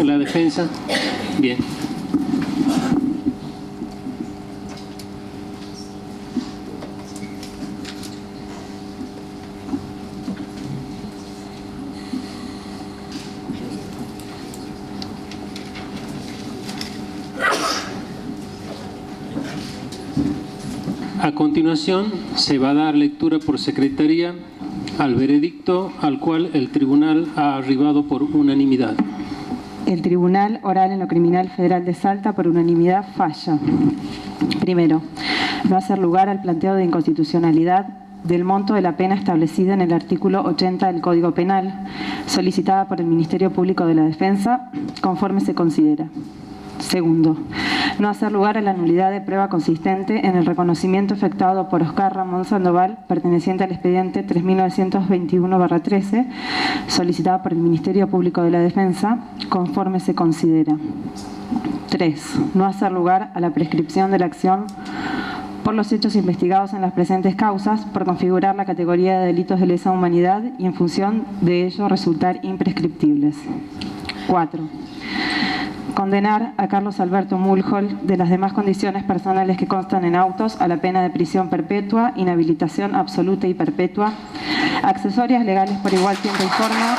la defensa. Bien. A continuación, se va a dar lectura por secretaría al veredicto al cual el tribunal ha arribado por unanimidad. El Tribunal Oral en lo Criminal Federal de Salta, por unanimidad, falla. Primero, no hacer lugar al planteo de inconstitucionalidad del monto de la pena establecida en el artículo 80 del Código Penal, solicitada por el Ministerio Público de la Defensa, conforme se considera. Segundo, no hacer lugar a la nulidad de prueba consistente en el reconocimiento efectuado por Oscar Ramón Sandoval, perteneciente al expediente 3921/13, solicitado por el Ministerio Público de la Defensa, conforme se considera. 3. No hacer lugar a la prescripción de la acción por los hechos investigados en las presentes causas, por configurar la categoría de delitos de lesa humanidad y en función de ello resultar imprescriptibles. 4. Condenar a Carlos Alberto Mulhol, de las demás condiciones personales que constan en autos, a la pena de prisión perpetua, inhabilitación absoluta y perpetua, accesorias legales por igual tiempo y forma,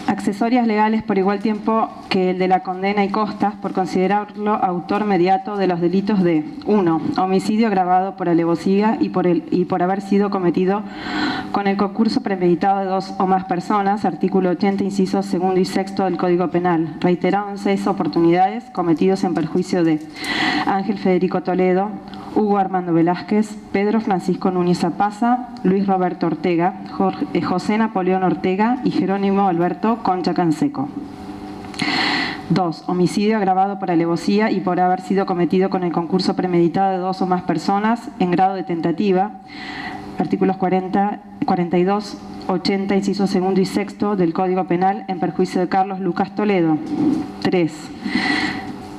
accesorias legales por igual tiempo que el de la condena y costas, por considerarlo autor mediato de los delitos de 1. Homicidio agravado por alevosía y por haber sido cometido con el concurso premeditado de 2 o más personas, artículo 80, incisos 2 y 6 del Código Penal, reiterado en 6 oportunidades, cometidos en perjuicio de Ángel Federico Toledo, Hugo Armando Velázquez, Pedro Francisco Núñez Apaza, Luis Roberto Ortega, José Napoleón Ortega y Jerónimo Alberto Concha Canseco. 2. Homicidio agravado por alevosía y por haber sido cometido con el concurso premeditado de 2 o más personas en grado de tentativa, artículos 40, 42, 80, incisos 2 y 6 del Código Penal, en perjuicio de Carlos Lucas Toledo. 3.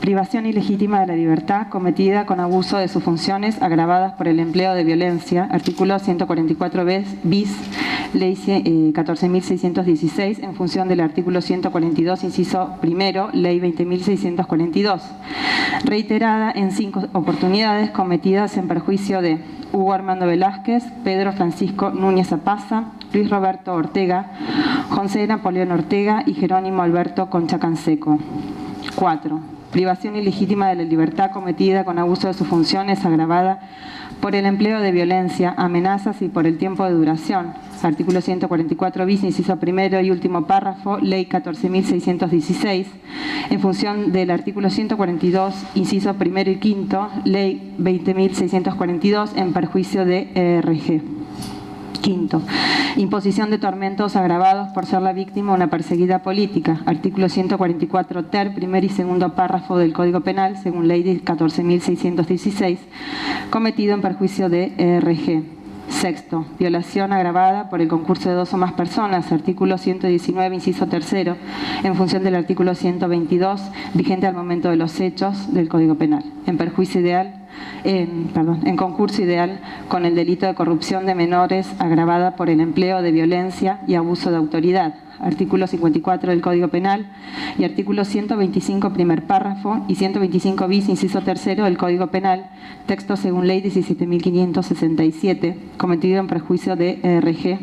Privación ilegítima de la libertad cometida con abuso de sus funciones agravadas por el empleo de violencia, artículo 144 bis, ley 14.616, en función del artículo 142, inciso primero, ley 20.642, reiterada en 5 oportunidades cometidas en perjuicio de Hugo Armando Velázquez, Pedro Francisco Núñez Apaza, Luis Roberto Ortega, José Napoleón Ortega y Jerónimo Alberto Concha Canseco. 4. Privación ilegítima de la libertad cometida con abuso de sus funciones agravada por el empleo de violencia, amenazas y por el tiempo de duración. Artículo 144 bis, inciso primero y último párrafo, ley 14.616, en función del artículo 142, inciso primero y quinto, ley 20.642, en perjuicio de ERG. 5. Imposición de tormentos agravados por ser la víctima una perseguida política. Artículo 144 ter, primer y segundo párrafo del Código Penal, según ley 14.616, cometido en perjuicio de ERG. 6. Violación agravada por el concurso de 2 o más personas. Artículo 119, inciso tercero, en función del artículo 122, vigente al momento de los hechos del Código Penal. En perjuicio ideal, en concurso ideal con el delito de corrupción de menores agravada por el empleo de violencia y abuso de autoridad. Artículo 54 del Código Penal y artículo 125 primer párrafo y 125 bis inciso tercero del Código Penal, texto según ley 17.567, cometido en perjuicio de ERG.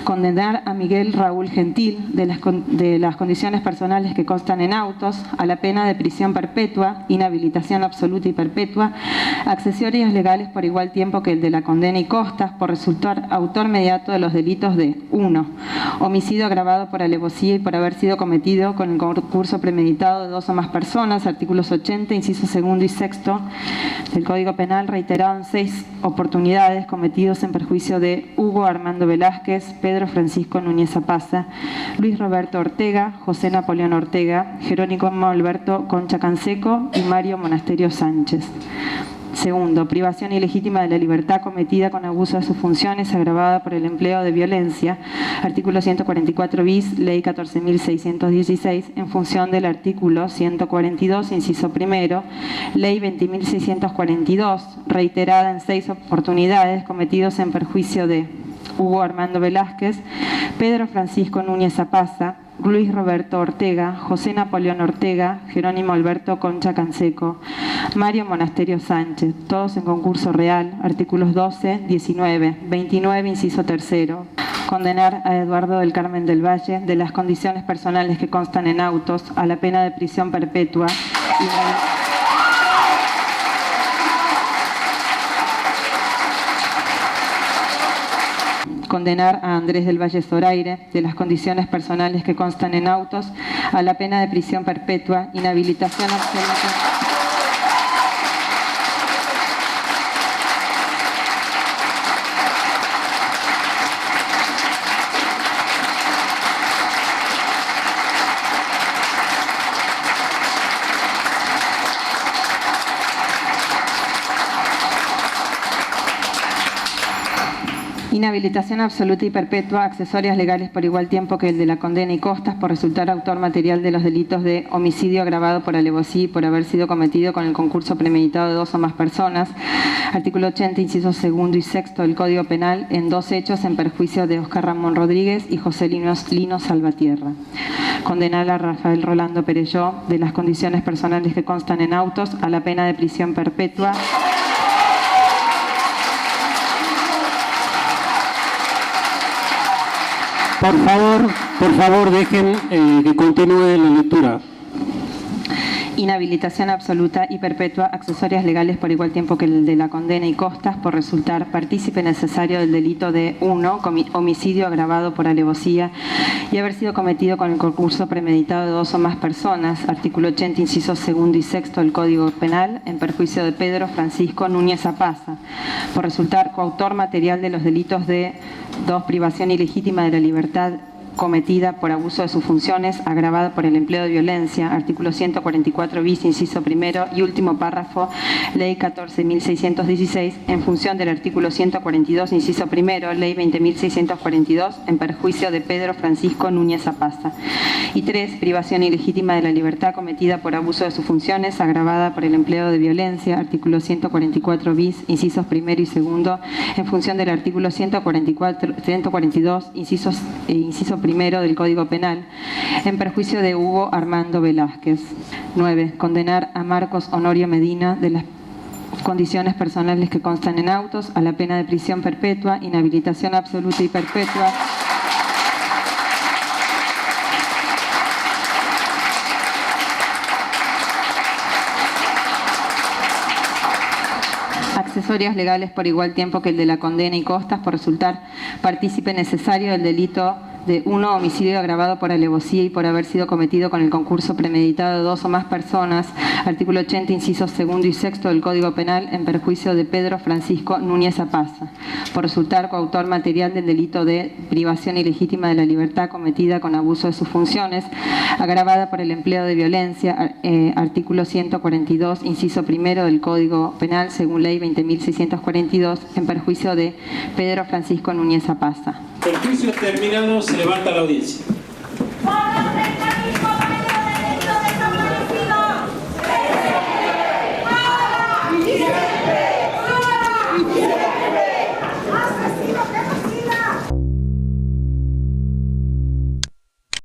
Condenar a Miguel Raúl Gentil, de las condiciones personales que constan en autos, a la pena de prisión perpetua, inhabilitación absoluta y perpetua, accesorias legales por igual tiempo que el de la condena y costas, por resultar autor mediato de los delitos de 1. Homicidio agravado por alevosía y por haber sido cometido con el concurso premeditado de 2 o más personas, artículos 80, incisos 2 y 6 del Código Penal, reiterado en 6 oportunidades, cometidos en perjuicio de Hugo Armando Velázquez, Pedro Francisco Núñez Apaza, Luis Roberto Ortega, José Napoleón Ortega, Jerónimo Alberto Concha Canseco y Mario Monasterio Sánchez. Segundo, privación ilegítima de la libertad cometida con abuso de sus funciones agravada por el empleo de violencia. Artículo 144 bis, Ley 14.616, en función del artículo 142, inciso primero, Ley 20.642, reiterada en 6 oportunidades, cometidos en perjuicio de Hugo Armando Velázquez, Pedro Francisco Núñez Zapaza, Luis Roberto Ortega, José Napoleón Ortega, Jerónimo Alberto Concha Canseco, Mario Monasterio Sánchez, todos en concurso real, artículos 12, 19, 29, inciso tercero. Condenar a Eduardo del Carmen del Valle, de las condiciones personales que constan en autos, a la pena de prisión perpetua y condenar a Andrés del Valle Zoraire, de las condiciones personales que constan en autos, a la pena de prisión perpetua, inhabilitación absoluta. Inhabilitación absoluta y perpetua, accesorias legales por igual tiempo que el de la condena y costas por resultar autor material de los delitos de homicidio agravado por alevosía y por haber sido cometido con el concurso premeditado de 2 o más personas. Artículo 80, incisos segundo y sexto del Código Penal, en 2 hechos en perjuicio de Oscar Ramón Rodríguez y José Lino Salvatierra. Condenar a Rafael Rolando Perelló, de las condiciones personales que constan en autos, a la pena de prisión perpetua. Por favor, dejen que continúe la lectura. Inhabilitación absoluta y perpetua, accesorias legales por igual tiempo que el de la condena y costas por resultar partícipe necesario del delito de 1, homicidio agravado por alevosía y haber sido cometido con el concurso premeditado de 2 o más personas. Artículo 80, incisos segundo y sexto del Código Penal, en perjuicio de Pedro Francisco Núñez Zapaza, por resultar coautor material de los delitos de 2, privación ilegítima de la libertad cometida por abuso de sus funciones, agravada por el empleo de violencia, artículo 144 bis, inciso primero y último párrafo, Ley 14.616, en función del artículo 142, inciso primero, Ley 20.642, en perjuicio de Pedro Francisco Núñez Zapaza. Y 3, privación ilegítima de la libertad cometida por abuso de sus funciones, agravada por el empleo de violencia, artículo 144 bis, incisos primero y segundo, en función del artículo 142, inciso primero del Código Penal, en perjuicio de Hugo Armando Velázquez. 9. Condenar a Marcos Honorio Medina, de las condiciones personales que constan en autos, a la pena de prisión perpetua, inhabilitación absoluta y perpetua, accesorias legales por igual tiempo que el de la condena y costas por resultar partícipe necesario del delito de 1, homicidio agravado por alevosía y por haber sido cometido con el concurso premeditado de 2 o más personas, artículo 80, incisos segundo y sexto del Código Penal, en perjuicio de Pedro Francisco Núñez Zapaza, por resultar coautor material del delito de privación ilegítima de la libertad cometida con abuso de sus funciones, agravada por el empleo de violencia, artículo 142, inciso primero del Código Penal, según Ley 20.642, en perjuicio de Pedro Francisco Núñez Zapaza. El juicio terminado, se levanta la audiencia.